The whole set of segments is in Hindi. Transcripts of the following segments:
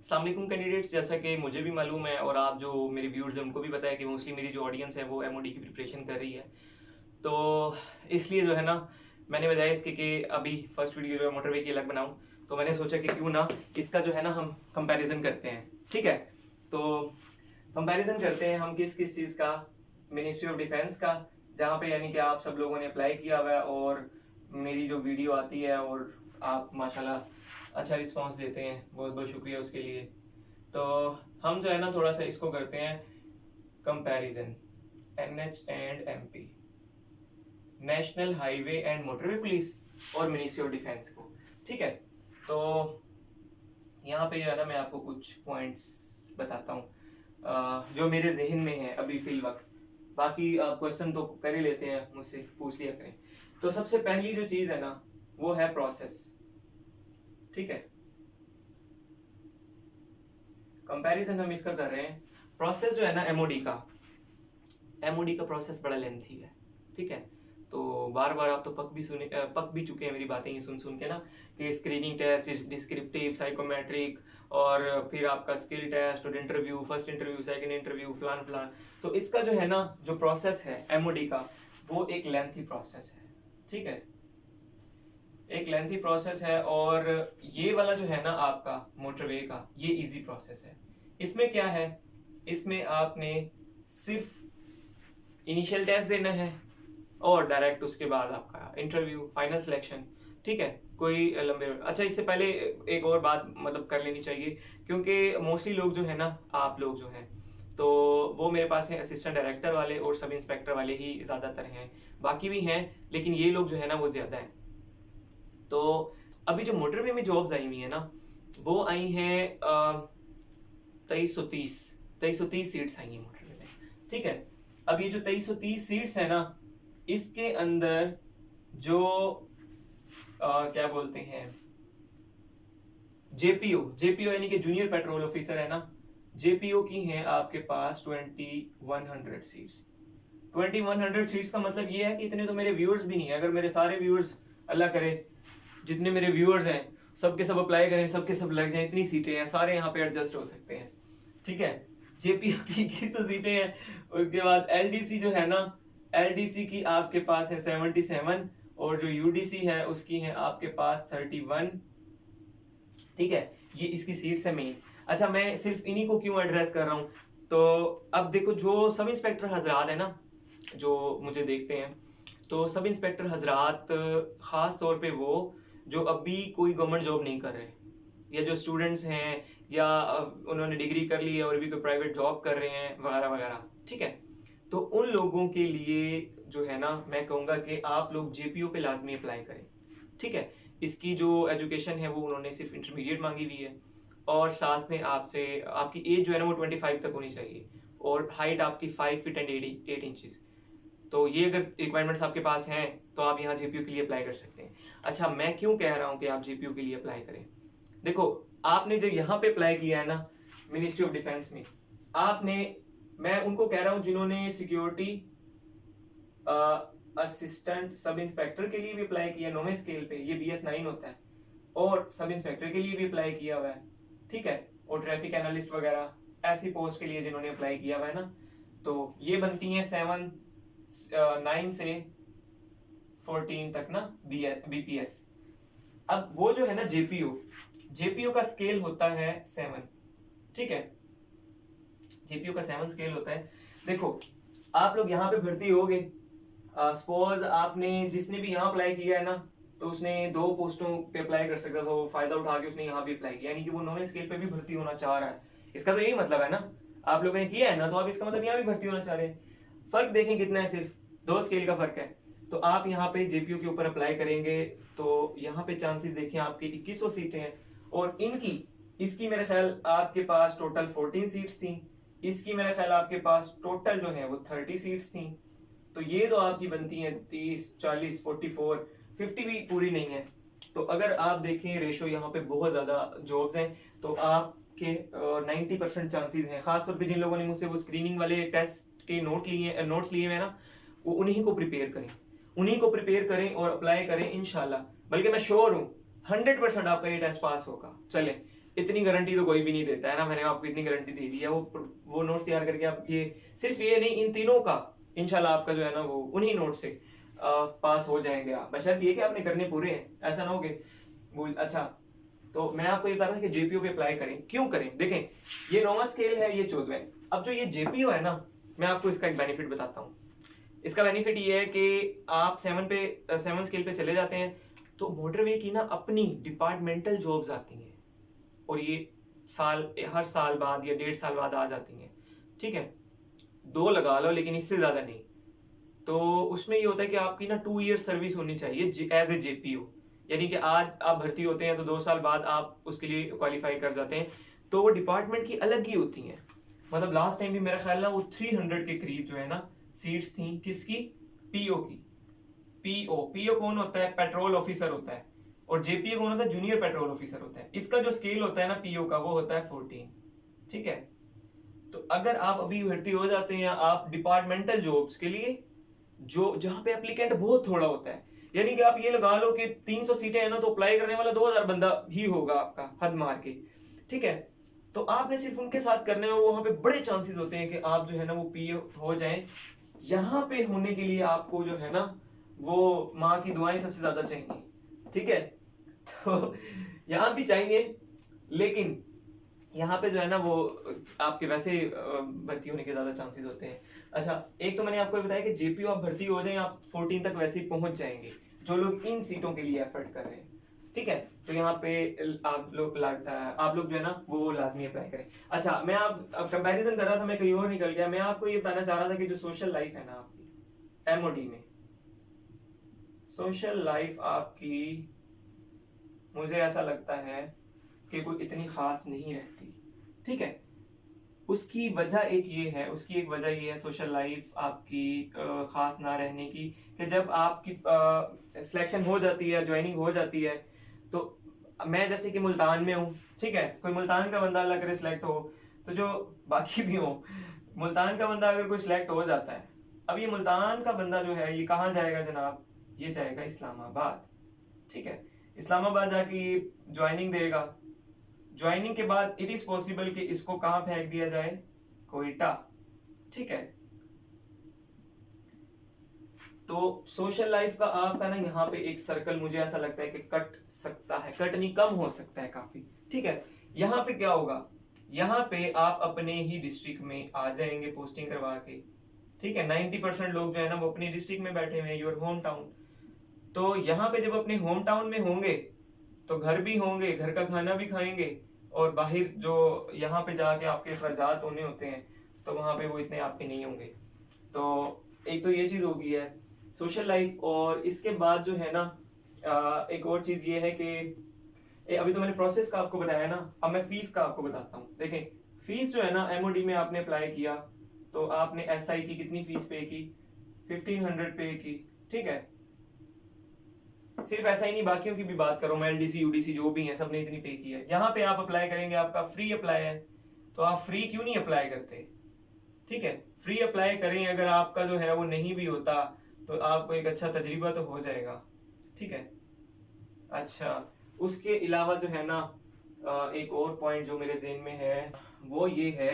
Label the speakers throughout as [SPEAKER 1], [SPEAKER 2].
[SPEAKER 1] अस्सलाम वालेकुम कैंडिडेट्स, जैसा कि मुझे भी मालूम है और आप जो मेरे व्यूअर्स हैं उनको भी पता है कि मोस्टली मेरी जो ऑडियंस है वो एमओडी की प्रिपरेशन कर रही है। तो इसलिए जो है ना, मैंने बजाय इसके कि अभी फर्स्ट वीडियो जो है मोटरवे की अलग बनाऊं, तो मैंने सोचा कि क्यों ना इसका जो है ना हम कंपैरिजन करते हैं। ठीक है, तो कंपैरिजन करते हैं हम किस किस चीज़ का, मिनिस्ट्री ऑफ डिफेंस का, जहाँ पे यानी कि आप सब लोगों ने अप्लाई किया हुआ है और मेरी जो वीडियो आती है और आप माशाल्लाह अच्छा रिस्पांस देते हैं, बहुत बहुत शुक्रिया उसके लिए। तो हम जो है ना थोड़ा सा इसको करते हैं comparison, NH and MP, national highway and motorway police और मिनिस्ट्री ऑफ डिफेंस को। ठीक है, तो यहाँ पे जो है ना मैं आपको कुछ पॉइंट्स बताता हूँ जो मेरे जहन में है अभी फिल वक्त। बाकी क्वेश्चन तो कर ही लेते हैं, मुझसे पूछ लिया करें। तो सबसे पहली जो चीज़ है ना वो है प्रोसेस। ठीक है, कंपैरिजन हम इसका कर रहे हैं। प्रोसेस जो है ना एमओडी का प्रोसेस बड़ा लेंथी है। ठीक है, तो बार बार आप तो पक भी चुके हैं मेरी बातें ये सुन सुन के ना, कि स्क्रीनिंग टेस्ट, डिस्क्रिप्टिव, साइकोमेट्रिक, और फिर आपका स्किल टेस्ट और interview, first interview, second interview, फलान फलान। तो इसका जो है ना जो प्रोसेस है एमओडी का, वो एक लेंथी प्रोसेस है। ठीक है, एक लेंथी प्रोसेस है। और ये वाला जो है ना आपका मोटरवे का, ये इजी प्रोसेस है। इसमें क्या है, इसमें आपने सिर्फ इनिशियल टेस्ट देना है और डायरेक्ट उसके बाद आपका इंटरव्यू, फाइनल सिलेक्शन। ठीक है, कोई लंबे, अच्छा इससे पहले एक और बात मतलब कर लेनी चाहिए, क्योंकि मोस्टली लोग जो है ना, आप लोग जो हैं तो वो मेरे पास हैं असिस्टेंट डायरेक्टर वाले और सब इंस्पेक्टर वाले ही ज़्यादातर हैं, बाकी भी हैं लेकिन ये लोग जो है ना वो ज़्यादा हैं। तो अभी जो मोटरवे में जॉब्स आई हुई है ना, वो आई हैं 2330 सीट्स आई हैं मोटरवे में। ठीक है, अब ये जो 2330 सीट्स है ना, इसके अंदर जो क्या बोलते हैं, जेपीओ यानी कि जूनियर पेट्रोल ऑफिसर है ना, जेपीओ की हैं आपके पास 2100 सीट्स। 2100 सीट्स का मतलब ये है कि इतने तो मेरे व्यूअर्स भी नहीं है। अगर मेरे सारे व्यूअर्स, अल्लाह करे जितने मेरे व्यूअर्स हैं सबके सब अप्लाई करें, सबके सब लग जाए, इतनी सीटें हैं, सारे यहाँ पे एडजस्ट हो सकते हैं। ठीक है, जेपीओ की 21 सीटें हैं। उसके बाद एलडीसी जो है ना, एलडीसी की आपके पास है 77, और जो यूडीसी है उसकी है आपके पास 31। ठीक है, ये इसकी सीट्स है मेन। अच्छा, मैं सिर्फ इन्हीं को क्यों एड्रेस कर रहा हूँ, तो अब देखो जो सब इंस्पेक्टर हजरात है ना जो मुझे देखते हैं, तो सब इंस्पेक्टर हजरात ख़ास तौर पे वो जो अभी कोई गवर्नमेंट जॉब नहीं कर रहे, या जो स्टूडेंट्स हैं, या उन्होंने डिग्री कर ली है और अभी कोई प्राइवेट जॉब कर रहे हैं वगैरह वगैरह। ठीक है, तो उन लोगों के लिए जो है ना मैं कहूँगा कि आप लोग जेपीओ पे लाजमी अप्लाई करें। ठीक है, इसकी जो एजुकेशन है वो उन्होंने सिर्फ इंटरमीडिएट मांगी हुई है, और साथ में आपसे आपकी एज जो है ना वो 25 तक होनी चाहिए, और हाइट आपकी 5 फीट एंड 8 इंचज़। तो ये अगर रिक्वायरमेंट्स आपके पास हैं तो आप यहाँ जेपीयू के लिए अप्लाई कर सकते हैं। अच्छा, मैं क्यों कह रहा हूँ कि आप जेपीयू के लिए अप्लाई करें, देखो आपने जब यहाँ पे अप्लाई किया है ना मिनिस्ट्री ऑफ डिफेंस में, आपने, मैं उनको कह रहा हूँ जिन्होंने सिक्योरिटी असिस्टेंट सब इंस्पेक्टर के लिए भी अप्लाई किया 9वें स्केल पे, ये BS9 होता है, और सब इंस्पेक्टर के लिए भी अप्लाई किया हुआ है। ठीक है, और ट्रैफिक एनालिस्ट वगैरह ऐसी पोस्ट के लिए जिन्होंने अप्लाई किया हुआ है ना, तो ये बनती हैं 9 से 14 तक ना BPS। अब वो जो है ना जेपीओ का स्केल होता है 7। ठीक है, जेपीओ का 7 स्केल होता है। देखो आप लोग यहाँ पे भर्ती हो गए, सपोज आपने, जिसने भी यहाँ अप्लाई किया है ना, तो उसने 2 पोस्टों पे अप्लाई कर सकता था, वो फायदा उठा के उसने यहाँ भी अप्लाई किया, यानी कि वो 9वें स्केल पे भी भर्ती होना चाह रहा है। इसका तो यही मतलब है ना, आप लोगों ने किया है ना, तो आप इसका मतलब यहाँ भी भर्ती होना चाह रहे हैं। फर्क देखें कितना है, सिर्फ 2 स्केल का फर्क है। तो आप यहाँ पे जेपीयू के ऊपर अप्लाई करेंगे तो यहाँ पे चांसेस देखें आपकी 2100 सीटें हैं, और इसकी मेरे ख्याल आपके पास टोटल 14 सीट्स थी, इसकी मेरे ख्याल आपके पास टोटल जो है वो 30 सीट्स थी। तो ये तो आपकी बनती है 30, 40, 44, 50 भी पूरी नहीं है। तो अगर आप देखें रेशो यहाँ पे बहुत ज़्यादा जॉब्स हैं, तो आपके 90% चांसेस हैं। खासतौर पे जिन लोगों ने मुझसे वो स्क्रीनिंग वाले टेस्ट के नोट्स लिए हैं ना, वो उन्हीं को प्रिपेयर करें और अप्लाई करें इंशाल्लाह। बल्कि मैं श्योर हूँ 100% आपका ये टेस्ट पास होगा। चले, इतनी गारंटी तो कोई भी नहीं देता है ना, मैंने आपको इतनी गारंटी दे दी है। वो नोट्स तैयार करके आप ये सिर्फ ये नहीं, इन तीनों का इंशाल्लाह आपका जो है ना वो उन्हीं नोट से पास हो जाएंगे आप, बशर्ते ये कि आपने करने पूरे हैं, ऐसा ना हो कि भूल। अच्छा, तो मैं आपको ये बता रहा था कि जेपीओ पे अप्लाई करें, क्यों करें। देखें, ये 9वां स्केल है, ये 14वां है। अब जो ये जेपीओ है ना, मैं आपको इसका एक बेनिफिट बताता हूँ। इसका बेनिफिट ये है कि आप 7 स्केल पे चले जाते हैं तो मोटरवे की ना अपनी डिपार्टमेंटल जॉब्स आती हैं, और ये हर साल बाद या 1.5 साल बाद आ जाती हैं, ठीक है। 2 लगा लो, लेकिन इससे ज्यादा नहीं। तो उसमें ये होता है कि आपकी ना 2 ईयर सर्विस होनी चाहिए एज ए जेपीओ, यानी कि आज आप भर्ती होते हैं तो 2 साल बाद आप उसके लिए क्वालिफाई कर जाते हैं। तो वो डिपार्टमेंट की अलग ही होती हैं। मतलब लास्ट टाइम भी मेरा ख्याल ना वो 300 के करीब जो है ना सीट्स थी, किसकी, पीओ की। पीओ कौन होता है, पेट्रोल ऑफिसर होता है, और जेपीओ कौन होता है, जूनियर पेट्रोल ऑफिसर होता है। इसका जो स्केल होता है ना पीओ का, वो होता है 14, ठीक है। तो अगर आप अभी भर्ती हो जाते हैं आप डिपार्टमेंटल जॉब्स के लिए, जो जहां पे एप्लीकेंट बहुत थोड़ा होता है, यानी कि आप ये लगा लो कि 300 सीटें हैं ना, तो अप्लाई करने वाला 2000 बंदा ही होगा आपका, हद मार के, ठीक है। तो आपने सिर्फ उनके साथ करने में, वहां पे बड़े चांसेस होते हैं कि आप जो है ना वो पीओ हो जाएं। यहाँ पे होने के लिए आपको जो है ना वो माँ की दुआएं सबसे ज्यादा चाहिए, ठीक है। तो यहाँ भी चाहिए, लेकिन यहाँ पे जो है ना वो आपके वैसे भर्ती होने के ज्यादा चांसेस होते हैं। अच्छा, एक तो मैंने आपको बताया कि जेपीओ आप भर्ती हो जाए, आप 14 तक वैसे ही पहुंच जाएंगे, जो लोग इन सीटों के लिए एफर्ट कर रहे हैं, ठीक है। तो यहाँ पे आप लोग जो है ना वो लाजमी अप्लाई करें। अच्छा, मैं आप कंपैरिजन कर रहा था, मैं कहीं और निकल गया। मैं आपको ये बताना चाह रहा था कि जो सोशल लाइफ है ना आपकी एमओडी में, सोशल लाइफ आपकी मुझे ऐसा लगता है कि कोई इतनी खास नहीं रहती, ठीक है। उसकी एक वजह ये है सोशल लाइफ आपकी खास ना रहने की, कि जब आपकी सिलेक्शन हो जाती है, ज्वाइनिंग हो जाती है, तो मैं जैसे कि मुल्तान में हूँ, ठीक है, कोई मुल्तान का बंदा अल्लाह करे सिलेक्ट हो, तो जो बाकी भी हो, मुल्तान का बंदा अगर कोई सिलेक्ट हो जाता है, अब ये मुल्तान का बंदा जो है ये कहाँ जाएगा जनाब, ये जाएगा इस्लामाबाद, ठीक है। इस्लामाबाद जाके ज्वाइनिंग देगा। ज्वाइनिंग के बाद इट इज पॉसिबल कि इसको कहां फेंक दिया जाए, कोयटा, ठीक है। तो सोशल लाइफ का आपका ना यहाँ पे एक सर्कल मुझे ऐसा लगता है कि कट सकता है, कट नहीं कम हो सकता है काफी, ठीक है। यहाँ पे क्या होगा, यहाँ पे आप अपने ही डिस्ट्रिक्ट में आ जाएंगे पोस्टिंग करवा के, ठीक है। 90% लोग जो है ना वो अपनी डिस्ट्रिक्ट में बैठे हुए हैं, योर होम टाउन। तो यहाँ पे जब अपने होम टाउन में होंगे तो घर भी होंगे, घर का खाना भी खाएंगे, और बाहर जो यहाँ पे जाके आपके अखराजात होने होते हैं तो वहां पे वो इतने आपके नहीं होंगे। तो एक तो ये चीज हो गई है सोशल लाइफ। और इसके बाद जो है ना एक और चीज ये है कि अभी तो मैंने प्रोसेस का आपको बताया ना, अब मैं फीस का आपको बताता हूँ। देखें, फीस जो है ना एमओडी में आपने अप्लाई किया तो आपने एसआई की कितनी फीस पे की, 1500 पे की, ठीक है। सिर्फ ऐसा ही नहीं, बाकियों की भी बात करो, मैं एलडीसी यूडीसी जो भी है सबने इतनी पे की है। यहाँ पे आप अप्लाई करेंगे, आपका फ्री अप्लाई है, तो आप फ्री क्यों नहीं अप्लाई करते, ठीक है। फ्री अप्लाई करें, अगर आपका जो है वो नहीं भी होता तो आपको एक अच्छा तजर्बा तो हो जाएगा, ठीक है। अच्छा, उसके अलावा जो है ना एक और पॉइंट जो मेरे जहन में है वो ये है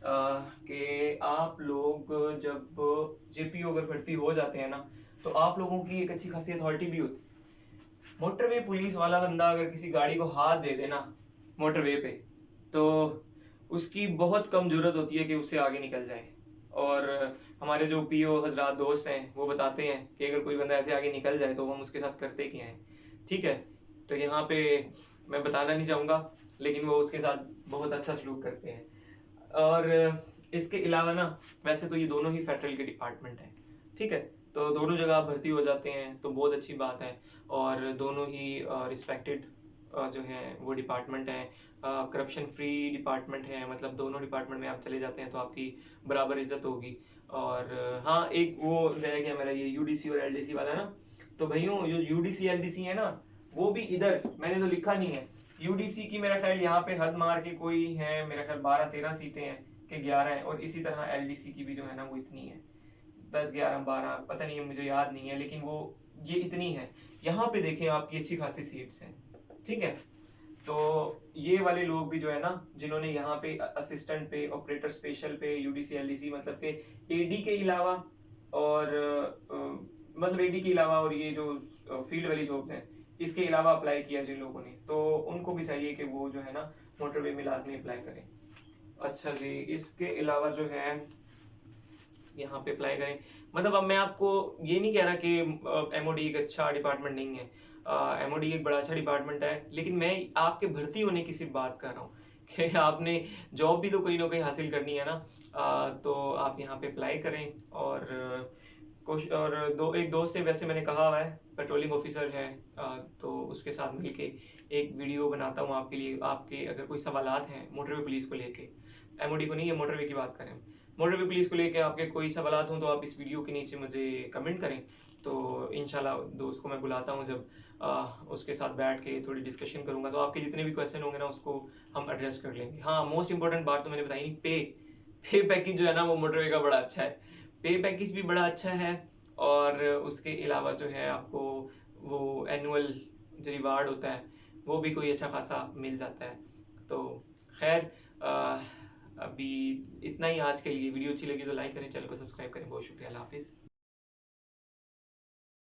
[SPEAKER 1] कि आप लोग जब जेपीओ अगर भर्ती हो जाते हैं ना तो आप लोगों की एक अच्छी खासी अथॉरिटी भी होती है। मोटरवे पुलिस वाला बंदा अगर किसी गाड़ी को हाथ दे देना मोटरवे पे, तो उसकी बहुत कम जरूरत होती है कि उससे आगे निकल जाए। और हमारे जो पीओ हजरात दोस्त हैं वो बताते हैं कि अगर कोई बंदा ऐसे आगे निकल जाए तो हम उसके साथ करते क्या है, ठीक है। तो यहाँ पे मैं बताना नहीं चाहूँगा, लेकिन वो उसके साथ बहुत अच्छा सलूक करते हैं। और इसके अलावा ना वैसे तो ये दोनों ही फेडरल के डिपार्टमेंट हैं, ठीक है। तो दोनों जगह आप भर्ती हो जाते हैं तो बहुत अच्छी बात है, और दोनों ही रिस्पेक्टेड जो है वो डिपार्टमेंट है, करप्शन फ्री डिपार्टमेंट है। मतलब दोनों डिपार्टमेंट में आप चले जाते हैं तो आपकी बराबर इज्जत होगी। और हाँ, एक वो रह गया मेरा ये यूडीसी और एलडीसी वाला ना, तो भैयों जो यूडीसी एलडीसी है ना वो भी इधर मैंने तो लिखा नहीं है। यूडीसी की मेरा ख्याल यहाँ पे हद मार के कोई है, मेरा ख्याल 12-13 सीटें हैं कि 11 हैं, और इसी तरह एलडीसी की भी जो है ना वो इतनी है, 10-11-12 पता नहीं है, मुझे याद नहीं है, लेकिन वो ये इतनी है। यहाँ पे देखें आपकी अच्छी खासी सीट्स हैं, ठीक है। तो ये वाले लोग भी जो है ना, जिन्होंने यहाँ पे असिस्टेंट पे, ऑपरेटर स्पेशल पे, यूडीसी एलडीसी मतलब के एडी के अलावा और मतलब एडी के अलावा और ये जो फील्ड वाली जॉब्स हैं इसके अलावा अप्लाई किया जिन लोगों ने, तो उनको भी चाहिए कि वो जो है ना मोटरवे में लाजमी अप्लाई करें। अच्छा जी, इसके अलावा जो है यहाँ पे अप्लाई करें, मतलब अब मैं आपको ये नहीं कह रहा कि एमओडी एक अच्छा डिपार्टमेंट नहीं है, एमओडी एक बड़ा अच्छा डिपार्टमेंट है, लेकिन मैं आपके भर्ती होने की सिर्फ बात कर रहा हूँ कि आपने जॉब भी तो कहीं ना कहीं हासिल करनी है ना। तो आप यहाँ पे अप्लाई करें और और एक दोस्त से वैसे मैंने कहा हुआ है, पेट्रोलिंग ऑफिसर है, तो उसके साथ मिलके एक वीडियो बनाता हूँ आपके लिए। आपके अगर कोई सवालात हैं मोटरवे पुलिस को लेके, एमओडी को नहीं, है मोटरवे की बात करें, मोटरवे पुलिस को लेके आपके कोई सवालात हों तो आप इस वीडियो के नीचे मुझे कमेंट करें, तो इंशाल्लाह दोस्त को मैं बुलाता हूँ, जब उसके साथ बैठ के थोड़ी डिस्कशन करूँगा तो आपके जितने भी क्वेश्चन होंगे ना उसको हम एड्रेस कर लेंगे। हाँ, मोस्ट इंपॉर्टेंट बात तो मैंने बताई नहीं, पे पैकेज जो है ना वो मोटरवे का बड़ा अच्छा है, पे पैकेज भी बड़ा अच्छा है, और उसके अलावा जो है आपको वो एनुअल जो रिवार्ड होता है वो भी कोई अच्छा खासा मिल जाता है। तो खैर अभी इतना ही आज के लिए। वीडियो अच्छी लगी तो लाइक करें, चैनल को सब्सक्राइब करें। बहुत शुक्रिया, अल्लाह हाफिज़।